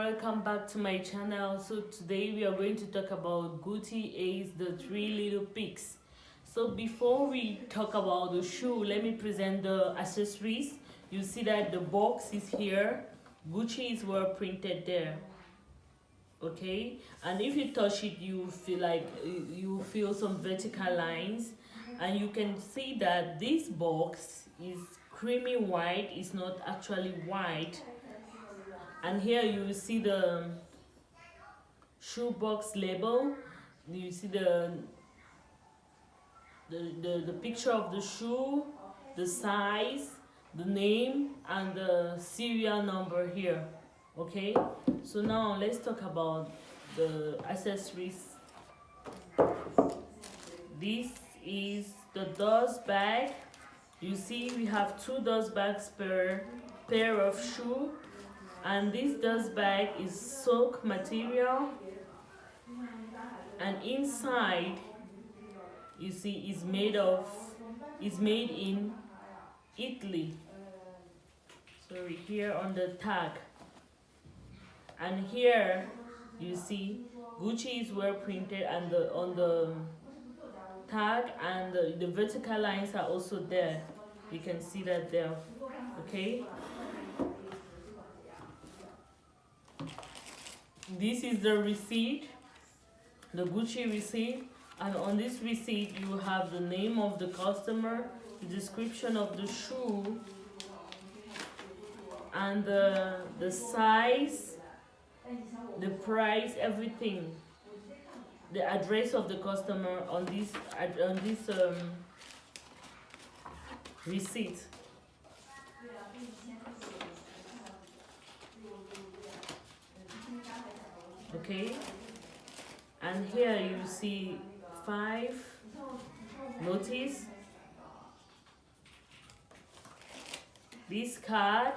welcome back to my channel. So today we are going to talk about Gucci Ace the Three Little Pigs. So before we talk about the shoe, let me present the accessories. You see that the box is here, Gucci is well printed there, okay? And if you touch it, you feel like you feel some vertical lines, and you can see that this box is creamy white, it's not actually white. And here you see the shoebox label. You see the picture of the shoe, the size, the name, and the serial number here. Okay, so now let's talk about the accessories. This is the dust bag. You see we have two dust bags per pair of shoe, and this dust bag is silk material, and inside you see is made in Italy. Sorry, here on the tag, and here you see Gucci is well printed, and on the tag, and the vertical lines are also there. You can see that there. Okay, this is the receipt, the Gucci receipt, and on this receipt you have the name of the customer, the description of the shoe, and the size, the price, everything, the address of the customer on this receipt. Okay, and here you see 5 notice, this card,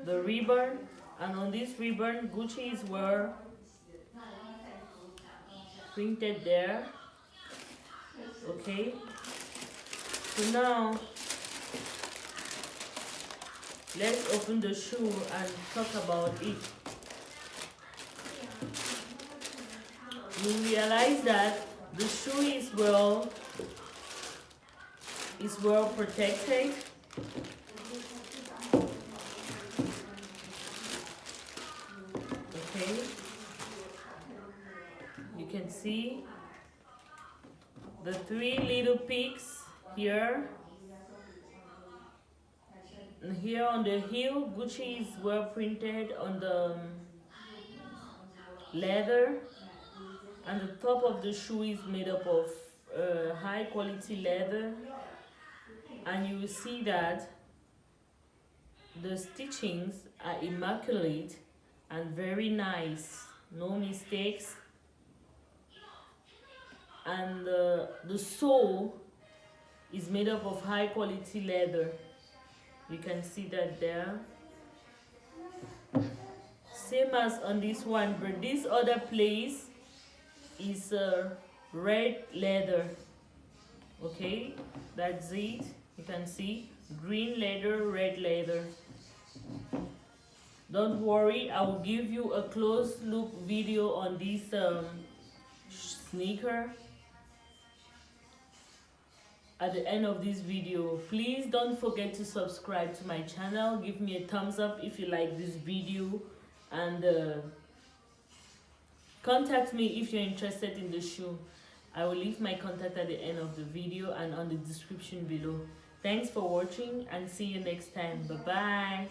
the ribbon, and on this ribbon Gucci is well printed there. Okay, so now let's open the shoe and talk about it. You realize that the shoe is well protected. Okay, you can see the 3 little pigs here. And here on the heel, Gucci is well printed on the leather, and the top of the shoe is made up of high quality leather, and you will see that the stitchings are immaculate and very nice, no mistakes, and the sole is made up of high quality leather. You can see that there, same as on this one, but this other place is red leather. Okay, that's it. You can see green leather, red leather. Don't worry, I will give you a close look video on this sneaker at the end of this video. Please don't forget to subscribe to my channel. Give me a thumbs up if you like this video, and contact me if you're interested in the shoe. I will leave my contact at the end of the video and on the description below. Thanks for watching, and see you next time. Bye bye.